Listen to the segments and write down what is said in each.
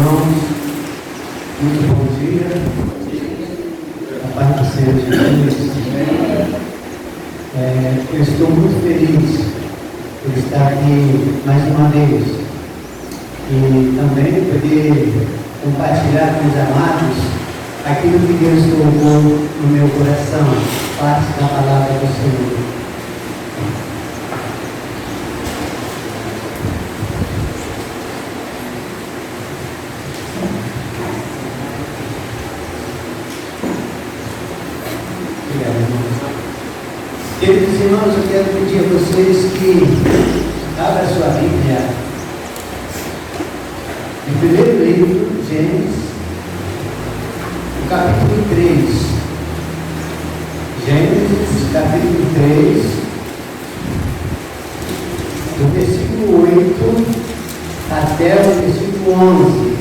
irmãos, muito bom dia. A paz do Senhor Jesus. Eu estou muito feliz por estar aqui mais uma vez e também poder compartilhar com os amados aquilo que Deus colocou no meu coração, parte da palavra do Senhor. Queridos irmãos, eu quero pedir a vocês que abram a sua Bíblia no primeiro livro, Gênesis, no capítulo 3. Gênesis, capítulo 3, do versículo 8 até o versículo 11.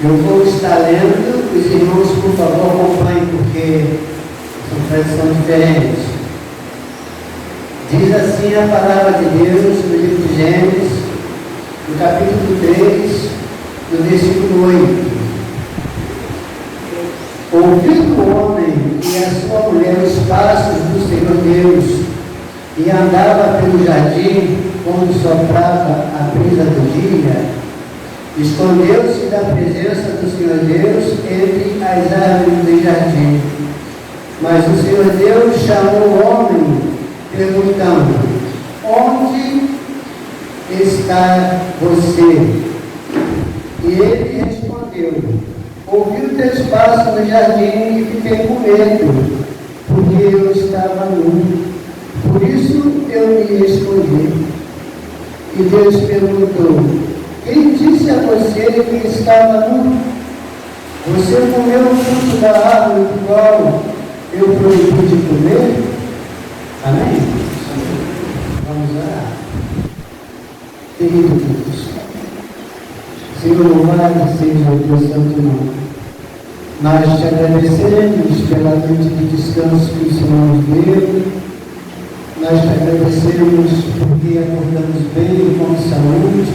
Eu vou estar lendo, os irmãos, por favor, acompanhem, porque são tradições diferentes. Diz assim a palavra de Deus no livro de Gênesis, no capítulo 3, no versículo 8. Ouvindo o homem e a sua mulher os passos do Senhor Deus, e andava pelo jardim, quando soprava a brisa do dia, escondeu-se da presença do Senhor Deus entre as árvores do jardim. Mas o Senhor Deus chamou o homem, perguntando: onde está você? E ele respondeu: ouvi os teus passos no jardim e fiquei com medo, porque eu estava nu. Por isso eu me escondi. E Deus perguntou: quem disse a você que estava nu? Você comeu o fruto da árvore do qual eu proibi de comer? Amém? Vamos orar. Querido Deus, Senhor, louvado seja o teu santo nome. Nós te agradecemos pela noite de descanso que o Senhor nos deu. Nós te agradecemos porque acordamos bem e com saúde.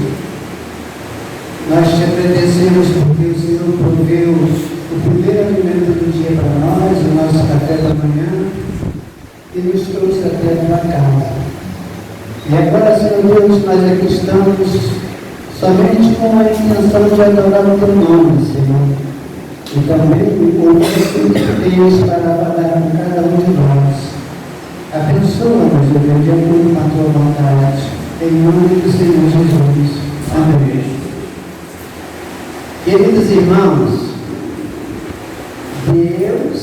Nós te agradecemos porque o Senhor proveu o primeiro alimento do dia para nós, o nosso café da manhã, e nos trouxe até a tua casa. E agora, Senhor Deus, nós aqui estamos somente com a intenção de adorar o teu nome, Senhor. E também o que tens para dar com cada um de nós. Abençoa-nos, Deus, de acordo com a tua vontade. Em nome do Senhor Jesus. Amém. Queridos irmãos, Deus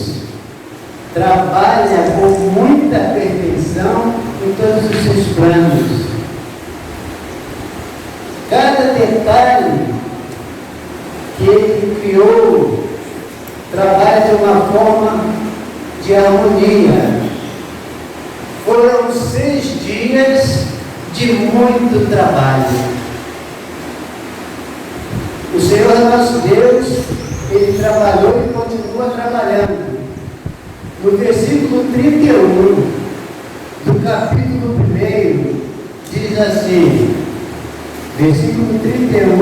trabalha com muita perfeição em todos os seus planos. Cada detalhe que Ele criou trabalha de uma forma de harmonia. Foram 6 dias de muito trabalho. O Senhor nosso Deus, Ele trabalhou e continua trabalhando. No versículo 31 do capítulo 1, diz assim, versículo 31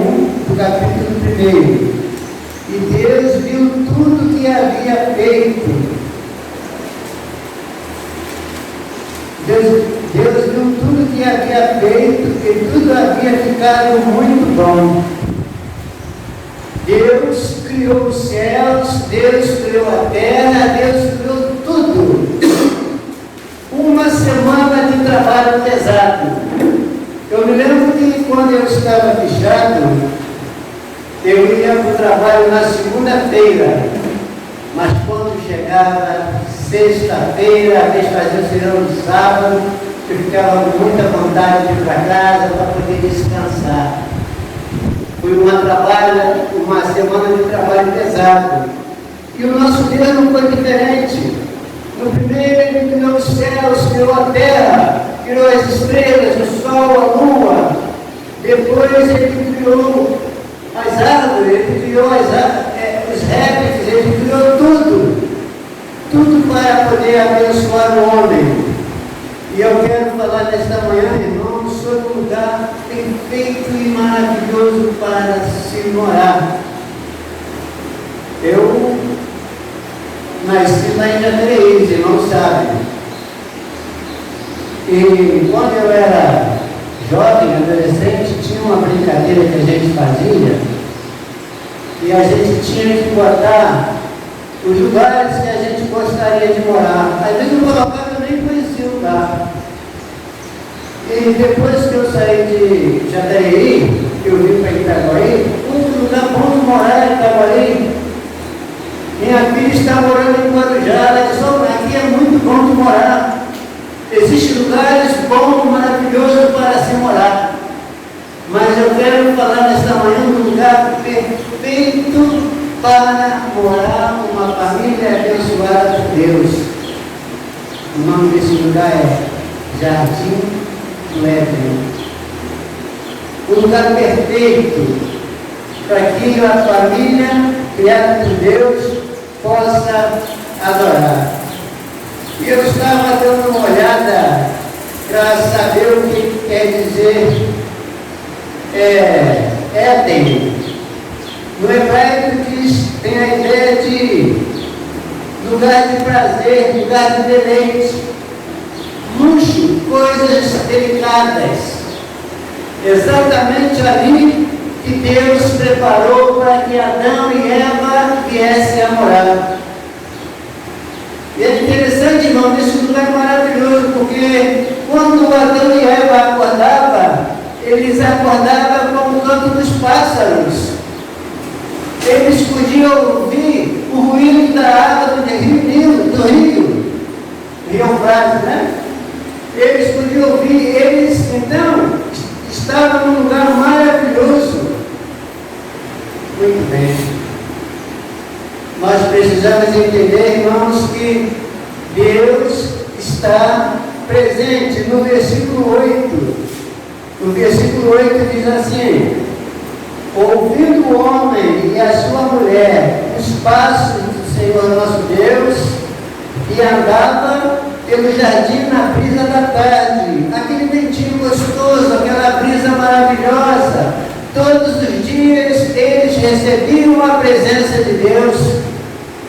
do capítulo 1, e Deus viu tudo que havia feito. Deus viu tudo que havia feito e tudo havia ficado muito bom. Deus criou os céus, Deus criou a terra, Deus criou tudo. Uma semana de trabalho pesado. Eu me lembro que quando eu estava fichado, eu ia para o trabalho na segunda-feira, mas quando chegava sexta-feira, a vez fazia o serão no sábado, eu ficava com muita vontade de ir para casa para poder descansar. Foi uma semana de trabalho pesado. E o nosso Deus não foi diferente. No primeiro Ele criou os céus, criou a terra, criou as estrelas, o sol, a lua. Depois Ele criou as árvores, Ele criou os répteis, Ele criou tudo. Tudo para poder abençoar o homem. E eu quero falar nesta manhã, irmãos, sobre um lugar perfeito e maravilhoso para se morar. Eu nasci lá em Jacareí, irmãos sabem. E quando eu era jovem, adolescente, tinha uma brincadeira que a gente fazia, e a gente tinha que botar os lugares que a gente gostaria de morar. Às vezes eu colocava, eu nem conhecia o lugar. E depois que eu saí de Jacareí, que eu vim para Itaguaí, um lugar bom de morar em Itaguaí. Minha filha está morando em Guarujá, ela disse: aqui é muito bom de morar. Existem lugares bons, maravilhosos para se morar. Mas eu quero falar nesta manhã de um lugar perfeito para morar uma família abençoada por Deus. O nome desse lugar é Jardim do Éden. Um lugar perfeito para que a família criada por Deus possa adorar. E eu estava dando uma olhada para saber o que quer dizer Éden. No hebraico tem a ideia de lugar de prazer, lugar de deleite, luxo, coisas delicadas. Exatamente ali que Deus preparou para que Adão e Eva viessem a morar. E é interessante, irmão, esse lugar é maravilhoso, porque quando Adão e Eva acordavam, eles acordavam com o canto dos pássaros. Eles podiam ouvir o ruído da água do rio Eufrates, né? Eles podiam ouvir, eles então estavam num lugar maravilhoso. Muito bem. Nós precisamos entender, irmãos, que Deus está presente. No versículo 8, diz assim: ouvindo o homem e a sua mulher os passos do Senhor nosso Deus, e andava pelo jardim na brisa da tarde, aquele ventinho gostoso, aquela brisa maravilhosa. Todos os dias eles recebiam a presença de Deus.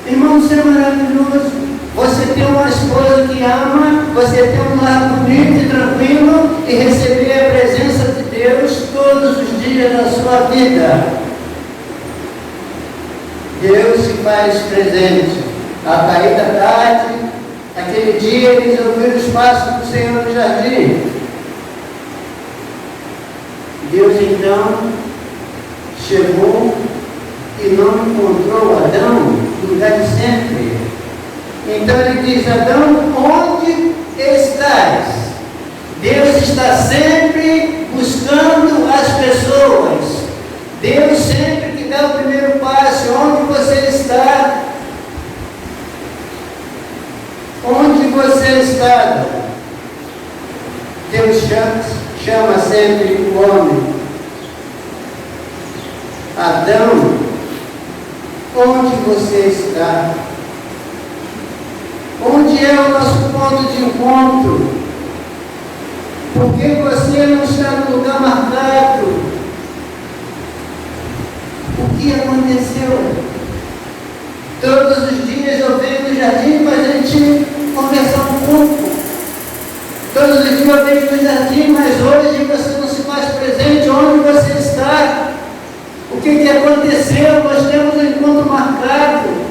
Irmão, isso é maravilhoso. Você tem uma esposa que ama, você tem um lar bonito e tranquilo, e receber a presença de Deus todos os dias da sua vida. Deus se faz presente. A cair da tarde, aquele dia eles ouviram os passos do Senhor no jardim. Deus então chegou e não encontrou Adão no lugar de sempre. Então ele diz: Adão, onde estás? Deus está sempre buscando as pessoas. Deus sempre que dá o primeiro passo. Onde você está? Onde você está? Deus chama sempre o homem. Adão, onde você está? Onde é o nosso ponto de encontro? Por que você não está no lugar marcado? O que aconteceu? Todos os dias eu venho no jardim para a gente conversar um pouco. Todos os dias eu venho no jardim, mas hoje você não se faz presente. Onde você está? O que aconteceu? Nós temos um encontro marcado.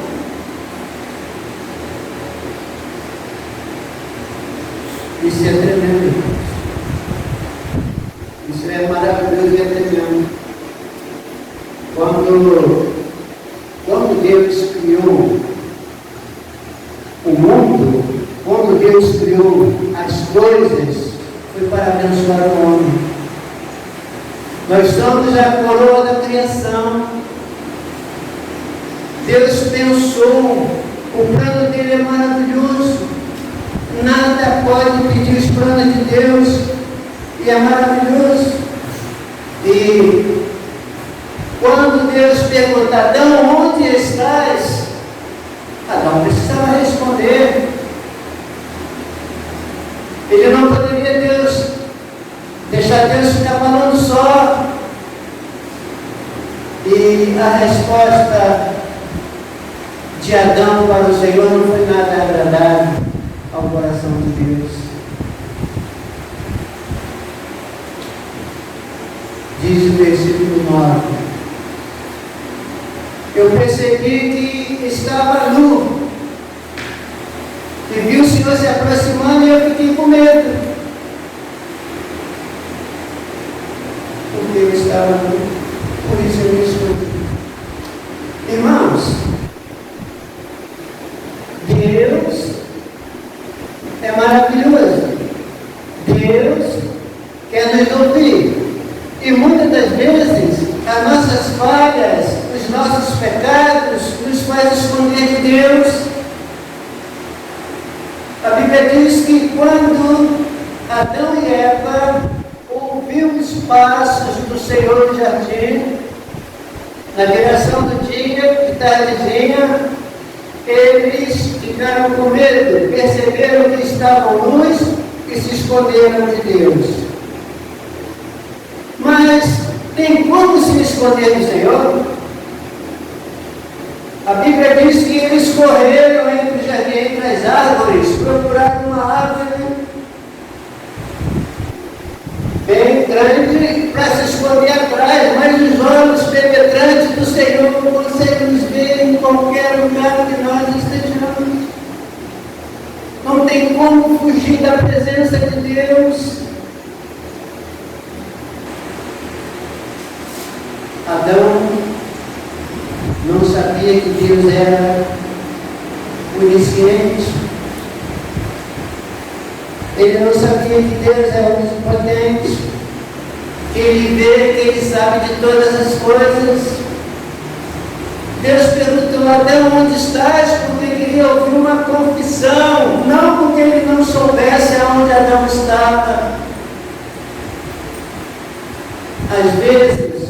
Isso é tremendo. Isso é maravilhoso e é tremendo. Quando Deus criou o mundo, quando Deus criou as coisas, foi para abençoar o homem. Nós somos a coroa da criação. Deus pensou, o plano dele é maravilhoso. Nada pode impedir os planos de Deus, e é maravilhoso. E quando Deus pergunta: Adão, onde estás? Adão precisava responder. Ele não poderia Deixa Deus ficar falando só. E a resposta de Adão para o Senhor não foi nada agradável ao coração de Deus. Diz o versículo 9: eu percebi que estava nu, e vi o Senhor se aproximando, e eu fiquei com medo, porque eu estava nu, por isso eu me escondi. Irmãos, Deus é maravilhoso. Deus quer nos ouvir. E muitas das vezes, as nossas falhas, os nossos pecados, nos faz esconder de Deus. A Bíblia diz que quando Adão e Eva ouviram os passos do Senhor no jardim, na direção do dia, de tardezinha, eles ficaram com medo, perceberam que estavam nus e se esconderam de Deus. Mas tem como se esconder do Senhor? A Bíblia diz que eles correram entre o jardim, entre as árvores, procuraram uma árvore bem grande para se esconder atrás, mas os olhos penetrantes do Senhor conseguem nos ver em qualquer lugar que nós estejamos. Não tem como fugir da presença de Deus. Adão não sabia que Deus era onisciente. Ele não sabia que Deus é onipotente, que Ele vê, que Ele sabe de todas as coisas. Deus perguntou: Adão, onde estás? Porque Ele queria ouvir uma confissão, não porque Ele não soubesse aonde Adão estava. Às vezes,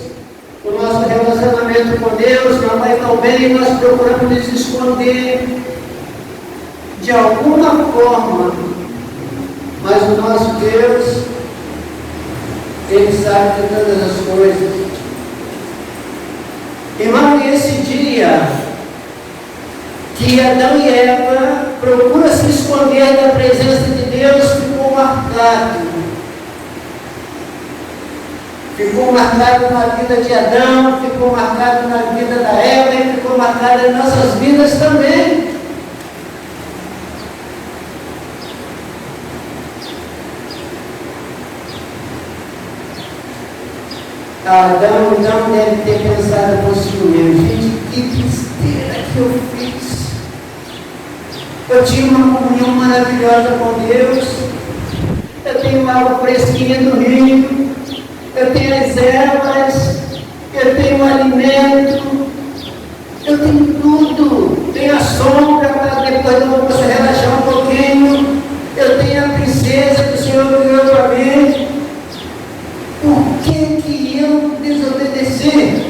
o nosso relacionamento com Deus não vai tão bem e nós procuramos nos esconder de alguma forma. Mas o nosso Deus, Ele sabe de todas as coisas. Irmão, e esse dia que Adão e Eva procuram se esconder da presença de Deus ficou marcado. Ficou marcado na vida de Adão, ficou marcado na vida da Eva e ficou marcado em nossas vidas também. Adão não deve ter pensado consigo mesmo: gente, que besteira que eu fiz. Eu tinha uma comunhão maravilhosa com Deus, eu tenho água fresquinha do rio, eu tenho as ervas, eu tenho alimento, eu tenho tudo, tenho a sombra para depois eu posso relaxar um pouquinho, eu tenho a princesa que o Senhor criou para mim. Por que eu desobedeci?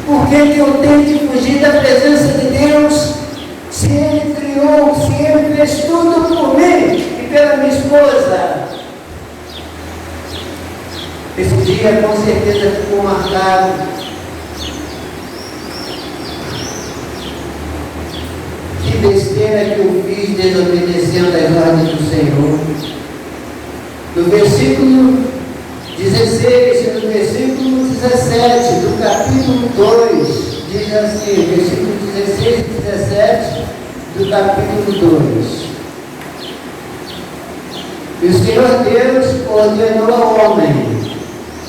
Por que eu tenho que fugir da presença de Deus? Se Ele criou, se Ele fez tudo por mim e pela minha esposa. Esse dia com certeza ficou marcado. Que besteira que eu fiz desobedecendo às ordens do Senhor. No versículo 16 e no versículo 17 do capítulo 2, diz assim, versículo 16 e 17 do capítulo 2. E o Senhor Deus ordenou ao homem: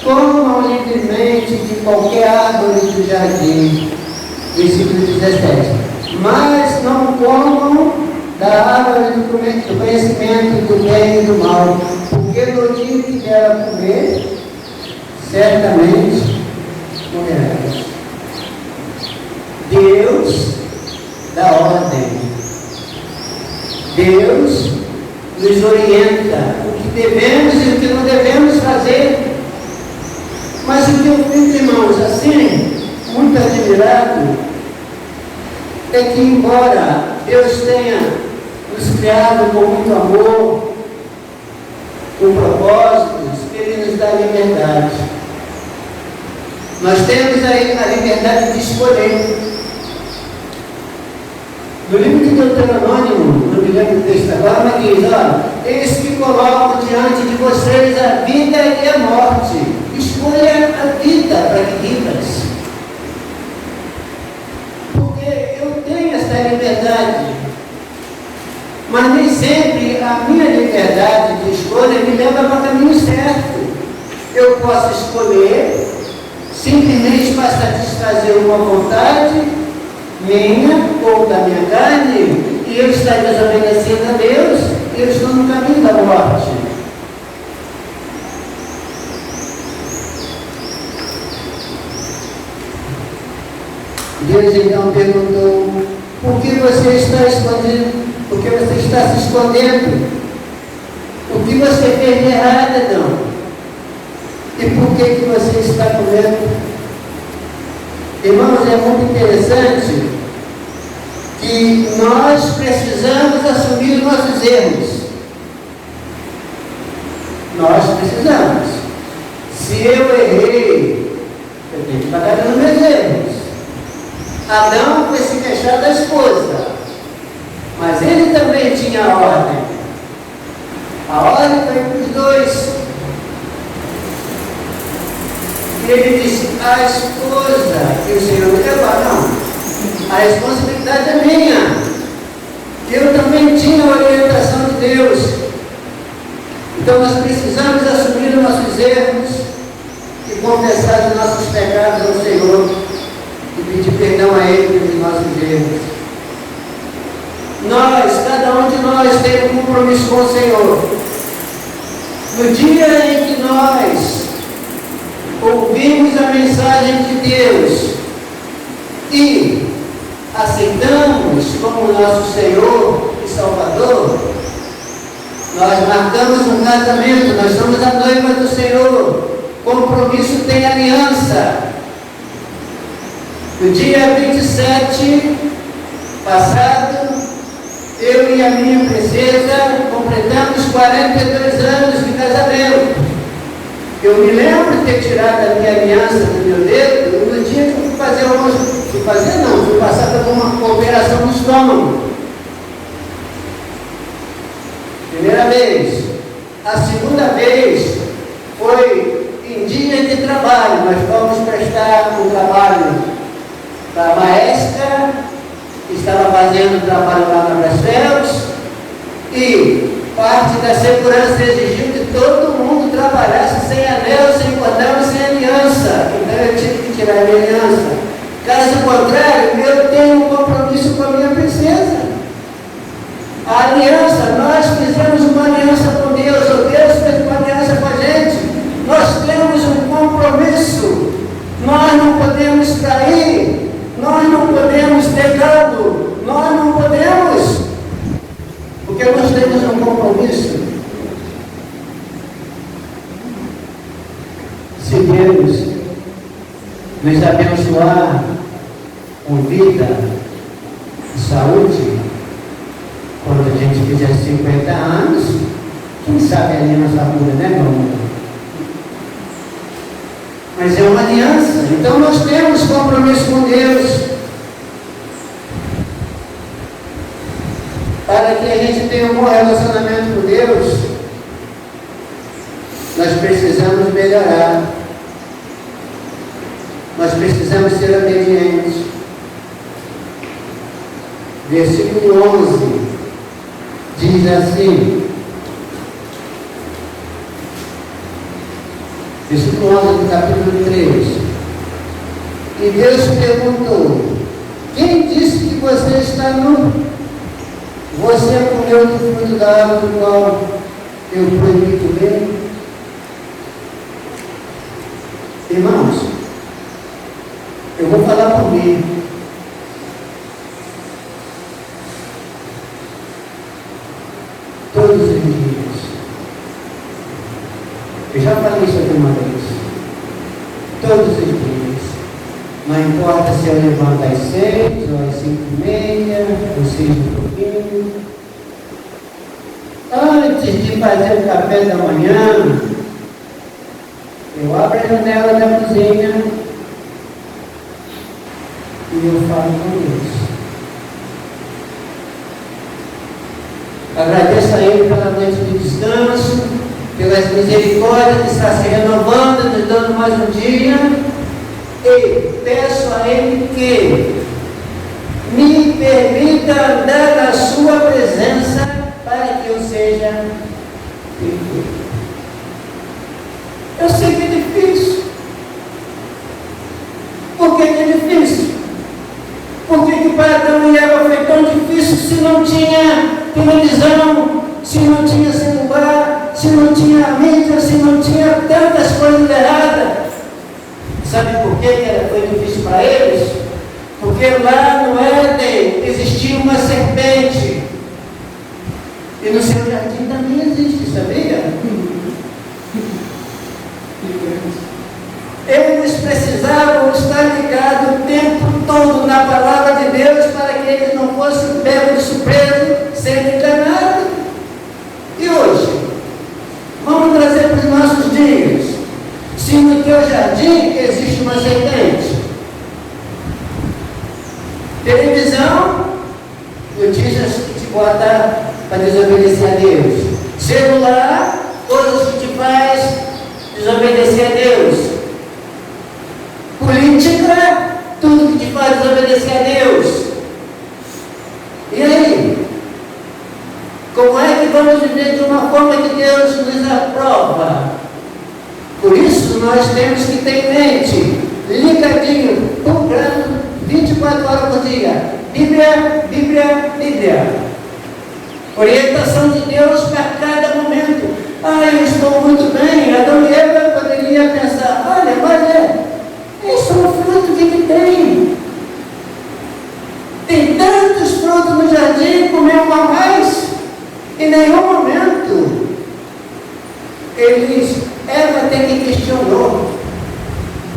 comam livremente de qualquer árvore do jardim. Versículo 17. Mas não comam da árvore do conhecimento do bem e do mal, porque no dia que dela comer, certamente morrerás. Deus dá ordem. Deus nos orienta o que devemos e o que não devemos fazer. Mas o que eu fico, irmãos, assim, muito admirado, é que embora Deus tenha nos criado com muito amor, com propósitos, dá liberdade. Nós temos aí a liberdade de escolher. No livro de Deuteronômio, não me lembro do texto agora, mas diz, olha, eis que coloco diante de vocês a vida e a morte. Escolha a vida para que vidas. Porque eu tenho essa liberdade. Mas nem sempre a minha liberdade de escolha me leva para o caminho certo. Eu posso escolher simplesmente para satisfazer uma vontade minha ou da minha carne, e eu estar desobedecendo a Deus, e eu estou no caminho da morte. Deus então perguntou: por que você está escondendo? Por que você está se escondendo? O que você fez de errado, Adão? E por que você está comendo? Irmãos, é muito interessante que nós precisamos assumir os nossos erros. Nós precisamos. Se eu errei, eu tenho que pagar pelos meus erros. Adão foi se queixar da esposa, mas ele também tinha a ordem. A ordem foi para os dois. E ele disse: a esposa que o Senhor me levou, não, a responsabilidade é minha. Eu também tinha a orientação de Deus. Então nós precisamos assumir os nossos erros e confessar os nossos pecados ao Senhor e pedir perdão a Ele pelos nossos erros. Nós, cada um de nós tem um compromisso com o Senhor. No dia em que nós ouvimos a mensagem de Deus e aceitamos como nosso Senhor e Salvador, nós marcamos um casamento, nós somos a noiva do Senhor. Compromisso tem aliança. No dia 27 passado, eu e a minha princesa completamos 42 anos de casamento. Eu me lembro de ter tirado a minha aliança do meu dedo no dia que eu fui fui passar por uma operação no estômago. Primeira vez. A segunda vez foi em dia de trabalho. Nós fomos prestar um trabalho para a maestra, que estava fazendo trabalho lá na Brasfels, e parte da segurança exigiu que todo mundo trabalhasse sem anel, sem cordão, sem aliança. Então eu tive que tirar a minha aliança. Caso contrário, eu tenho um compromisso com a minha princesa. A aliança, nós fizemos uma aliança com Deus, ou Deus fez uma aliança com a gente. Nós temos um compromisso. Nós não podemos trair, nós não podemos ter gado, nós não podemos, porque nós temos um compromisso. Se Deus nos abençoar com vida e saúde, quando a gente fizer 50 anos, quem sabe a aliança pura, né, meu amor? Mas é uma aliança, então nós temos compromisso com Deus. Para que a gente tenha um bom relacionamento com Deus, nós precisamos melhorar. Nós precisamos ser obedientes. Versículo 11 diz assim, versículo 11 do capítulo 3: e Deus perguntou: quem disse que você está nu? Você comeu do fruto da árvore do qual eu proibi comer? Irmãos, eu vou falar por mim. Todos os dias. Eu já falei isso aqui uma vez. Todos os dias. Não importa se eu levanto às 6, ou às 5h30, ou 6 um pouquinho. Antes de fazer o café da manhã, Eu abro a janela da cozinha e eu falo com Deus. Agradeço a Ele pela noite de descanso, pelas misericórdias que está se renovando, nos dando mais um dia. E peço a Ele que me permita andar na sua presença para que eu seja perfeito. Eu sei que é difícil. Por que é difícil? Por que para Adão e Eva foi tão difícil se não tinha televisão, se não tinha celular, se não tinha mídia, se não tinha tantas coisas erradas? Sabe por que foi difícil para eles? Porque lá no Éden existia uma serpente. E no seu jardim também existe, sabia? Eles precisavam estar ligados o tempo todo na palavra de Deus para que eles não fossem pegos de surpresa, sendo enganados. E hoje, vamos trazer para os nossos dias. Se no teu jardim existe uma serpente, televisão, notícias que te botam para desobedecer a Deus, celular, coisas que te faz desobedecer a Deus, política, tudo que te faz desobedecer a Deus. E aí? Como é que vamos viver de uma forma que Deus nos aprova? Por isso nós temos que ter em mente, ligadinho, comprando 24 horas por dia. Bíblia, Bíblia, Bíblia. Orientação de Deus para cada momento. Eu estou muito bem. Adão e Eva poderia pensar, olha, mas isso é um fruto que tem. Tem tantos frutos no jardim, comeu uma mais. Em nenhum momento Eva tem que questionar.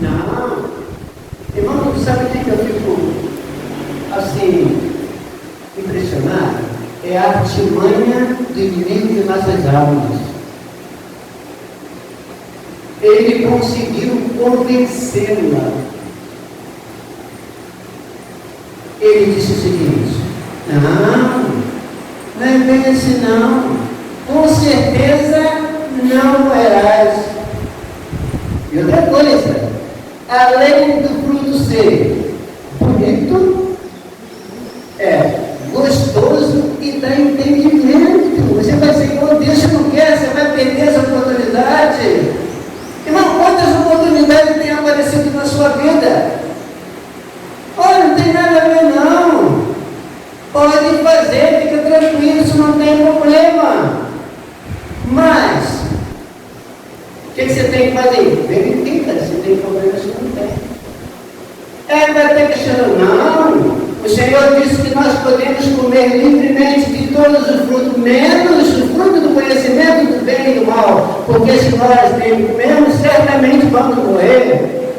Não. Irmão, sabe o que eu fico assim impressionado? É a artimanha do inimigo de nossas almas. Ele conseguiu convencê-la. Ele disse o seguinte: não é bem assim não. Com certeza não errás. E outra coisa, além do fruto ser bonito, gostoso e dá entendimento. Você vai ser igual Deus, você não quer, você vai perder essa oportunidade. Irmão, quantas oportunidades têm aparecido na sua vida? Olha, não tem nada a ver não. Pode fazer, fica tranquilo, isso não tem problema. Mas o que você tem que fazer? Verifica se tem problema, se não tem. Vai ter questionando, não. O Senhor disse que nós podemos comer livremente de todos os frutos, menos o fruto do conhecimento do bem e do mal, porque se nós dele comemos, certamente vamos morrer.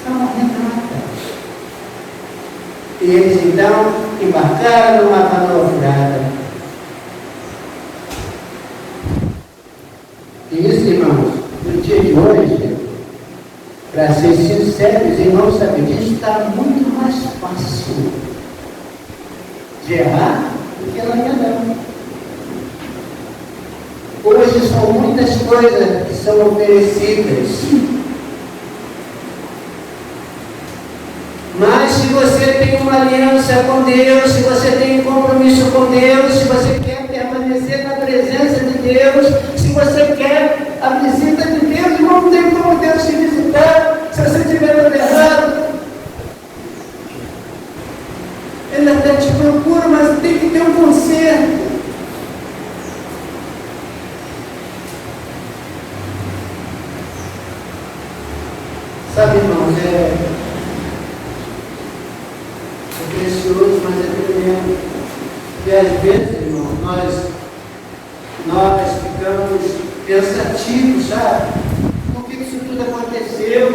Não nada. E eles então embarcaram numa canoa furada. E isso, irmãos, no dia de hoje, para ser sinceros, irmãos, sabe disso, está muito mais fácil de errar do que lá em Adão. Hoje são muitas coisas que são oferecidas. Mas se você tem uma aliança com Deus, se você tem um compromisso com Deus, se você quer permanecer na presença de Deus, se você quer a visita de Deus, não tem como Deus te visitar se você estiver tudo errado. Ele até te procura, mas tem que ter um conserto. Sabe, irmãos, é precioso, mas é tremendo. E às vezes, irmãos, nós ficamos pensativos, sabe? Por que isso tudo aconteceu?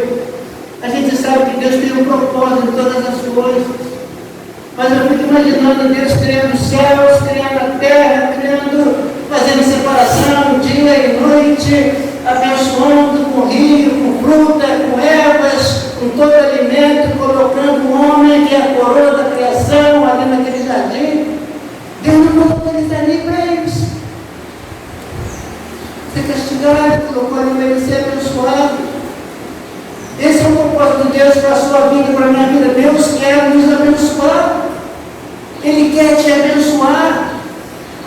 A gente sabe que Deus tem um propósito em todas as coisas. Mas eu fico imaginando Deus criando os céus, criando a terra, fazendo separação, dia e noite, abençoando com rio, com fruta, com ervas, com todo alimento, colocando o homem que é a coroa da criação ali naquele jardim. Deus não colocou eles ali para eles ser castigado, colocou ali para ele ser abençoado. Esse é o propósito de Deus para a sua vida, para a minha vida. Deus quer nos abençoar. Ele quer te abençoar.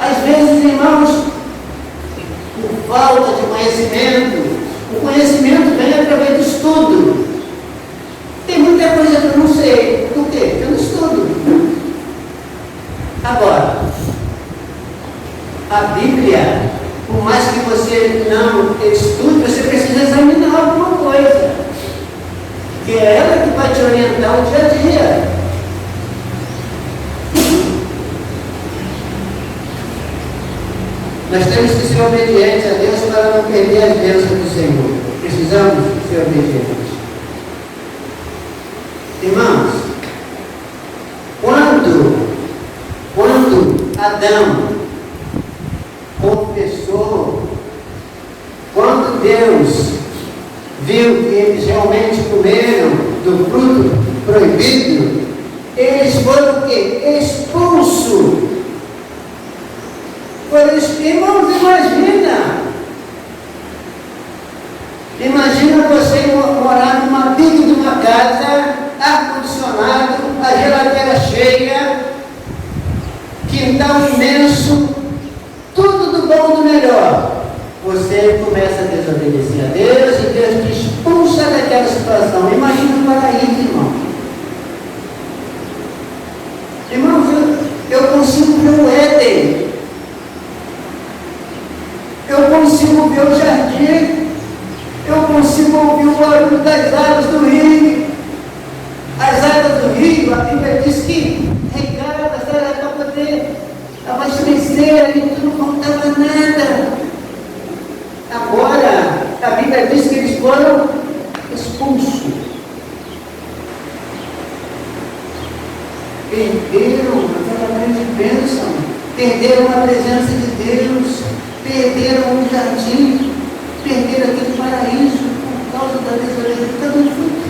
Às vezes, irmãos, por falta de conhecimento, o conhecimento vem através do estudo. Tem muita coisa que eu não sei. Por quê? Porque eu não estudo. Agora, a Bíblia, por mais que você não estude, você precisa examinar alguma coisa, que é ela que vai te orientar o dia a dia. Nós temos que ser obedientes a Deus para não perder as bênçãos do Senhor. Precisamos ser obedientes. Irmãos, quando Adão confessou, quando Deus viu que eles realmente comeram do fruto proibido, eles foram o quê? Expulsos. Irmãos, imagina você morar numa bica de uma casa, ar-condicionado, a geladeira cheia, quintal imenso, tudo do bom e do melhor. Você começa a desobedecer a Deus e Deus te expulsa daquela situação. Imagina o paraíso, irmão. Irmãos, eu consigo ver o Éden. Eu consigo ver o jardim. Eu consigo ouvir o barulho das águas do rio. As águas do rio, a Bíblia diz que regadas era para poder abastecer, ali não faltava nada. Agora, a Bíblia diz que eles foram expulsos. Perderam aquela grande bênção, perderam a presença de Deus, perderam o jardim, perderam aquele paraíso por causa da desobediência do fruto.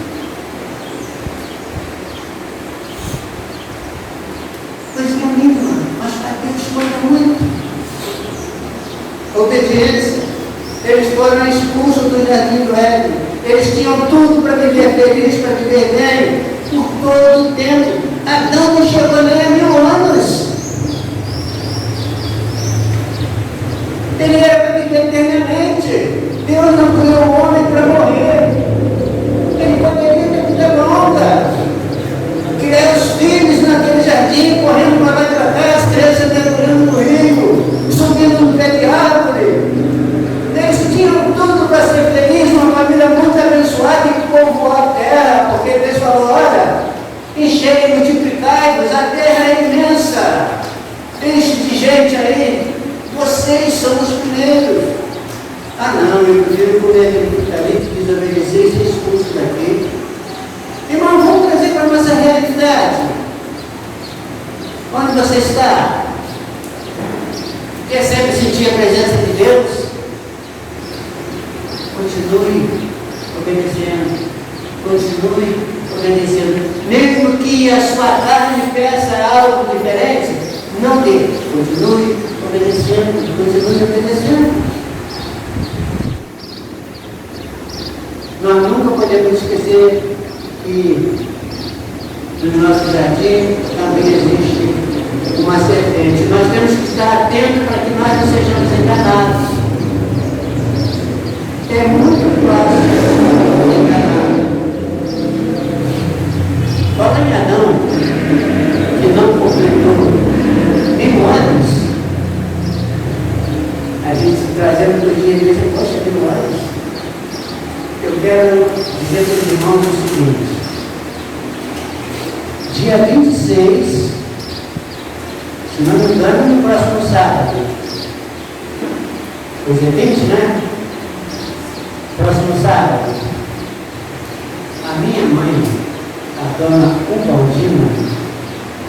Coisa linda, mas para Deus conta muito. Obediência. Eles foram expulsos do jardim do Éden. Eles tinham tudo para viver feliz, para viver bem, por todo o tempo. Adão não chegou nem a 1000 anos. Ele era para viver eternamente. Deus não criou o homem para morrer. Ele poderia ter vida longa. Criar os filhos naquele jardim, correndo para lá e para cá, as crianças mergulhando no rio, subindo no pé de árvore. Eles tinham tudo para ser felizes, uma família muito abençoada e povoar a terra, porque Deus falou: olha, enchei e multiplicai-vos, a terra é imensa, enche de gente aí, vocês são os primeiros. Ah não, eu prefiro comer aquele pitalito, desobedecer e ser expulso daqui. Irmão, vamos trazer para a nossa realidade. Onde você está? Quer sempre sentir a presença de Deus? Continue obedecendo. Continue obedecendo. Mesmo que a sua carne peça algo diferente, não dê. Continue obedecendo. Continue obedecendo. Nós nunca podemos esquecer que no nosso jardim também existe uma serpente. Nós temos que estar atentos para que nós não sejamos enganados. É muito fácil ser enganado. Olha em Adão, que não completou 1000 anos. A gente trazendo para o dia de hoje, poxa, 1000 anos. Eu quero dizer para os irmãos o seguinte: dia 26, se não me engano, no próximo sábado, hoje é 20, né? Próximo sábado, a minha mãe, a dona Ubaldina,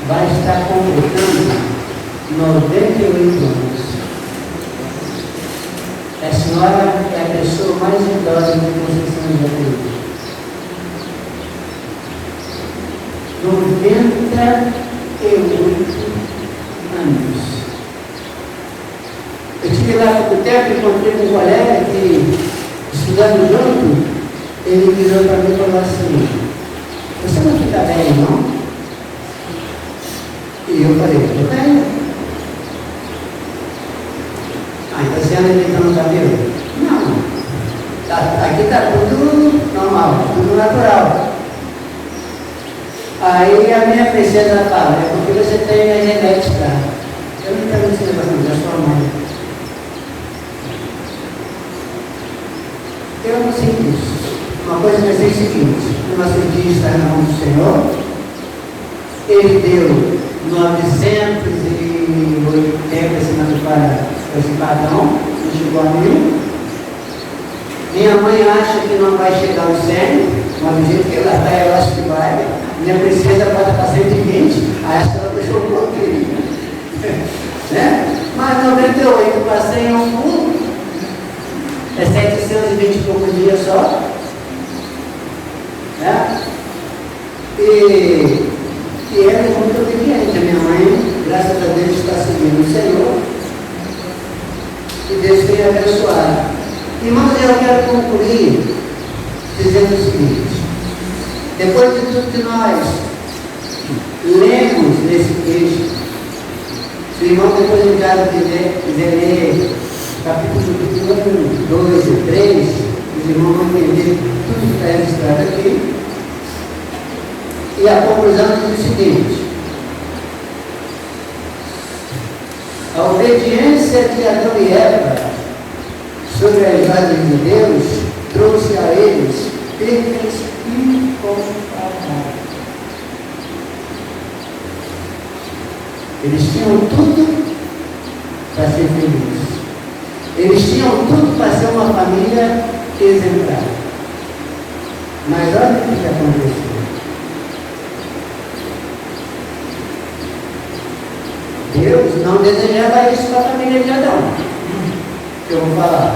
vai estar completando 98 anos. Essa senhora é a pessoa mais idosa que Conceição já teve. 98 anos. Eu tive lá há pouco tempo, encontrei com um colega que, estudando junto, ele virou para mim e falou assim: você não fica bem, não? E eu falei: eu tenho. Então você anda tentando o cabelo? Não. Aqui está tudo normal, tudo natural. Aí a minha princesa fala: é porque você tem a genética. Eu não quero esse negócio da sua mãe. Eu não sei isso. Uma coisa que eu sei é o seguinte: o nosso dia está na mão do Senhor. Ele deu 980 assinaturas para esse padrão, não chegou a 1000. Minha mãe acha que não vai chegar aos 100, mas do jeito que ela está, eu acho que vai. Minha princesa pode estar 120, aí acho que ela deixou um pouquinho. Né? Mas 98 para 100 é um pulo. É 720 e poucos dias só. Né? E ela é muito obediente. A minha mãe, graças a Deus, está seguindo o Senhor. E Deus tem abençoado. Irmãos, eu quero concluir dizendo o seguinte: depois de tudo que nós lemos nesse texto, se o irmão depois de casa quiser ler capítulo 1, 2 e 3, os irmãos vão entender tudo que está registrado aqui. E a conclusão diz o seguinte: a obediência de Adão e Eva sobre as ordens de Deus trouxe a eles perdas incomparáveis. Eles tinham tudo para ser felizes. Eles tinham tudo para ser uma família exemplar. Mas olha o que aconteceu. Deus não desejava isso para a família de Adão. Eu vou falar.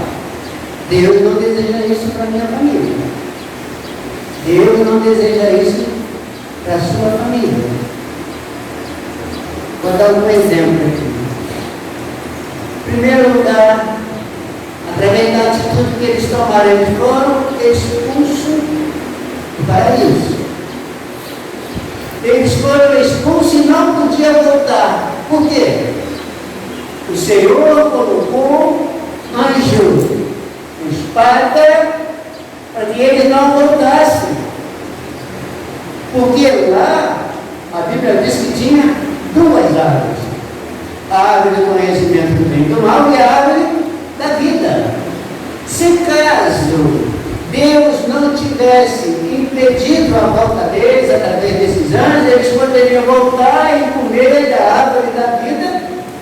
Deus não deseja isso para a minha família. Deus não deseja isso para a sua família. Vou dar um exemplo aqui. Em primeiro lugar, através da atitude que eles tomaram, eles foram expulsos do paraíso. Eles foram expulsos e não podiam voltar. Por quê? O Senhor colocou anjo, espada, para que eles não voltassem. Porque lá, a Bíblia diz que tinha duas árvores: a árvore do conhecimento do bem e do mal e a árvore da vida. Se caso Deus não tivesse impedido a volta deles através desses anjos, eles poderiam voltar e comer da árvore da vida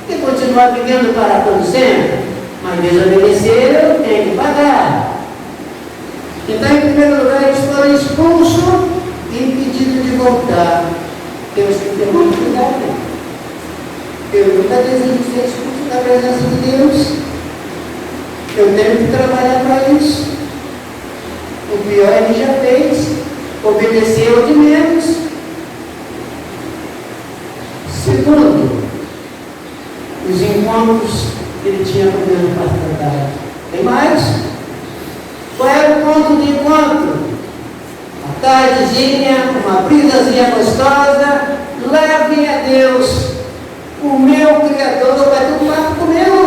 e continuar vivendo para todo sempre. Mas desobedeceram, tem que pagar. Então, em primeiro lugar, eles foram expulsos e impedidos de voltar. Temos que ter muito cuidado. Eu nunca desejo ser expulso da presença de Deus. Eu tenho que trabalhar para isso. O pior ele já fez, obedeceu de menos. Segundo, os encontros que ele tinha com Deus no quarto da tarde. Tem mais? Qual era o ponto de encontro? A tardezinha, uma brisazinha gostosa, levem a Deus, o meu Criador, vai ter um papo comigo.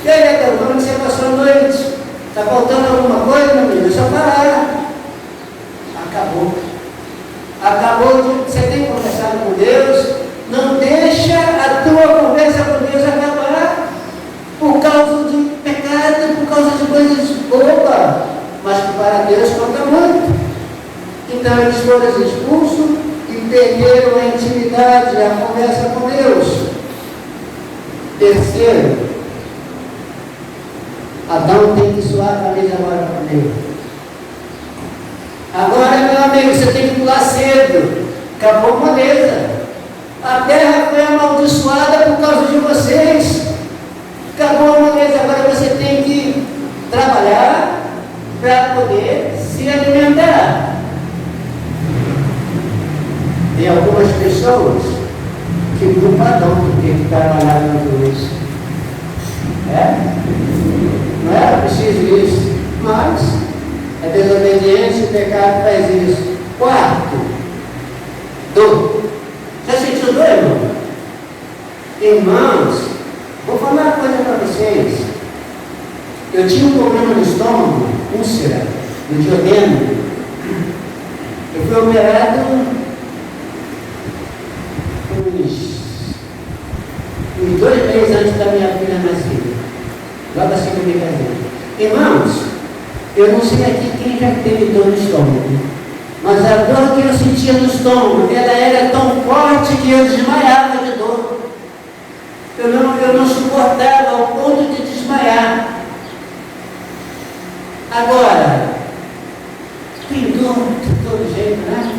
E aí, Adão, como você passou a noite? Está faltando alguma coisa, meu amigo? Só parar. Acabou. Acabou. Você tem conversado com Deus. Não deixa a tua conversa com Deus acabar por causa de pecado, por causa de coisas bobas. Mas que para Deus conta muito. Então eles foram expulsos e perderam a intimidade, a conversa com Deus. Terceiro, Adão tem que suar a camisa agora para Deus. Agora, meu amigo, você tem que pular cedo. Acabou a moleza. A terra foi amaldiçoada por causa de vocês. Acabou a moleza. Agora você tem que poder se alimentar. Tem algumas pessoas que não padrão que tem que trabalhar com isso. Não era preciso isso, mas a desobediência e o pecado faz isso. Quarto, dor. Já sentiu dor, irmão? Irmãos, vou falar uma coisa para vocês. Eu tinha um problema no estômago, úlcera, no duodeno. Eu fui operado uns 2 meses antes da minha filha nascer. Logo assim que eu me casei. Irmãos, eu não sei aqui quem já teve dor no estômago, mas a dor que eu sentia no estômago, ela era tão forte que eu desmaiava de dor. Eu não suportava ao ponto de desmaiar. Agora, tem dor de todo jeito, né?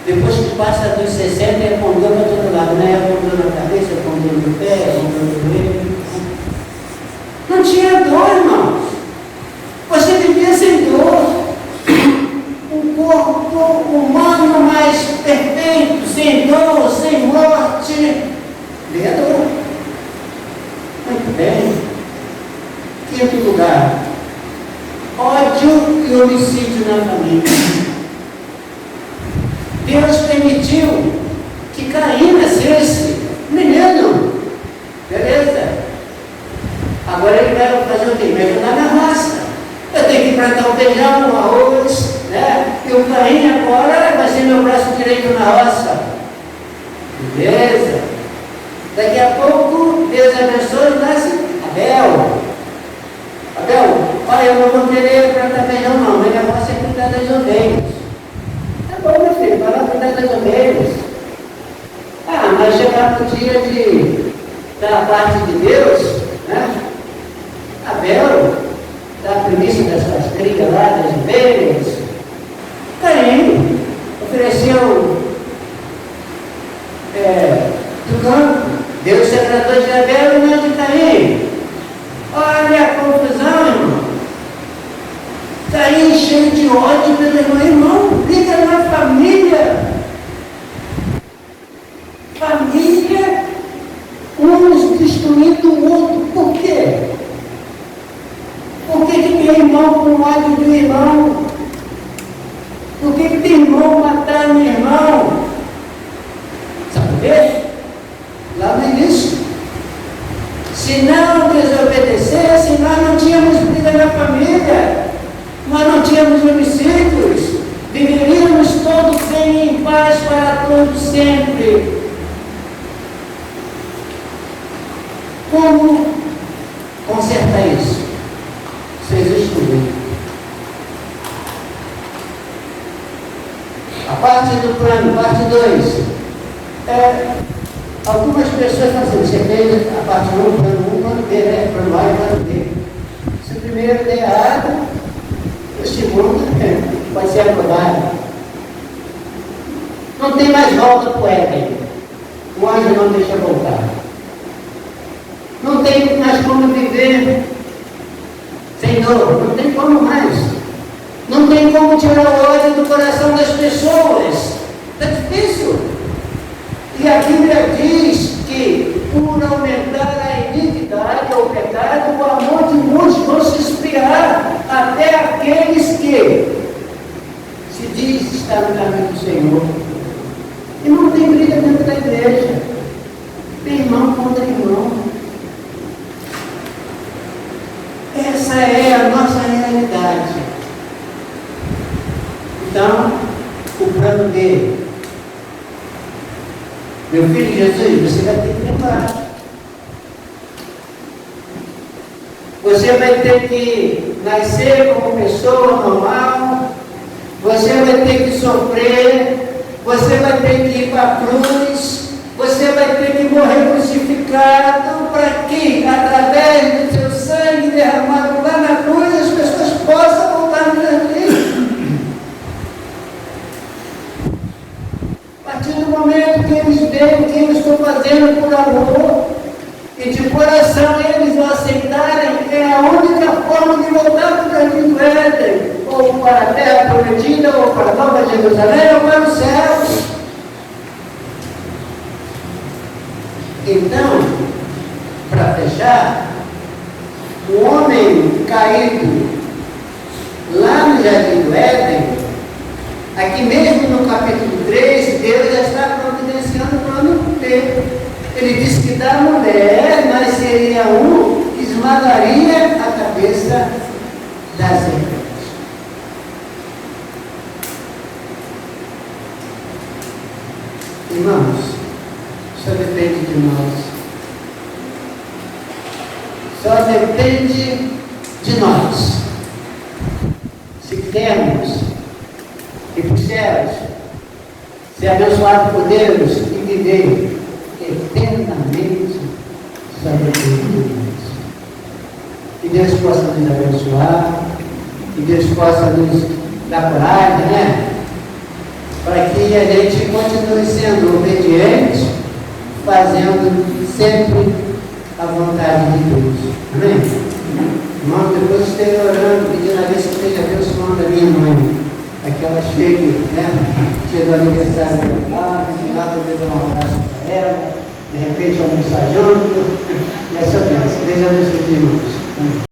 Depois que passa dos 60, é com dor para todo lado, né? É com dor na cabeça, é com dor no pé, é com dor no joelho. Não tinha dor, irmãos. Você vivia sem dor. Um corpo humano mais perfeito, sem dor, sem morte. Veio a dor. Muito bem. Quinto lugar. Ódio e homicídio na família. Deus permitiu que Caim nascesse menino. Beleza? Agora ele vai fazer o quê? Me ajudar na roça. Eu tenho que plantar o feijão, o arroz, né? E o Caim agora vai ser meu braço direito na roça. Beleza? Daqui a pouco, Deus abençoe e nasce Abel. Abel, olha, eu não vou querer plantar feijão não, mas minha roça é cuidar das ovelhas. Tá bom, meu filho, vai lá cuidar das ovelhas. Ah, mas chegar no dia da parte de Deus, né? Abel, da primícia das suas crias lá, das ovelhas, Caim ofereceu do campo. Deus se agradou de Abel e não de Caim. Olha a confusão, irmão. Caim cheio de ódio pelo irmão. Irmão, liga na família. Família, uns destruindo o outro. Por quê? Por que tem irmão com ódio do irmão? Por que tem irmão matando o irmão? Sabe por quê? Lá no início. Se não desobedecesse, nós não tínhamos briga na família, nós não tínhamos homicídios, viveríamos todos bem em paz para todos sempre. Como consertar isso? Vocês estudem. A parte do plano, parte 2. Algumas pessoas falam assim, você fez a parte 1, plano 1, plano B, né? Plano A e plano B. Se o primeiro der errado, o segundo pode ser aprovado. Não tem mais volta para o Éden. O anjo não deixa voltar. Não tem mais como viver sem dor. Não tem como mais. Não tem como tirar o ódio do coração das pessoas. Está difícil. E a Bíblia diz que, por aumentar a iniquidade ou o pecado, o amor de muitos vão se esfriar, até aqueles que se diz estar no caminho do Senhor. E não tem briga dentro da igreja. Tem irmão contra irmão. Essa é a nossa realidade. Então, o plano B. Meu filho Jesus, você vai ter que lembrar. Você vai ter que nascer como pessoa normal. Você vai ter que sofrer. Você vai ter que ir para a cruz. Você vai ter que morrer crucificado para que, através do seu sangue derramado lá na cruz, as pessoas possam voltar no jardim. A partir do momento que eles veem o que eu estou fazendo por amor, e de coração eles o aceitarem, é a única forma de voltar para o jardim do Éden, ou para a terra prometida, ou para a Nova Jerusalém, ou para os céus. Então, para fechar, o homem caído lá no jardim do Éden, aqui mesmo no capítulo 3, Deus já está providenciando o plano B. Ele disse que da mulher nasceria um que esmagaria a cabeça da serpente. Irmãos, só depende de nós. Só depende de nós. Se queremos ir para os céus, ser abençoados por Deus e viver eternamente, só depende de nós. Que Deus possa nos abençoar, que Deus possa nos dar coragem, né? Para que a gente continue sendo obediente, fazendo sempre a vontade de Deus. Amém? Irmão, depois esteja orando, pedindo a Deus que esteja abençoando a minha mãe. Aqui ela chegue, né? Dia do aniversário dela, lá poder dar um abraço para ela, de repente almoçar junto, e essa bênção. Deus abençoe, irmãos.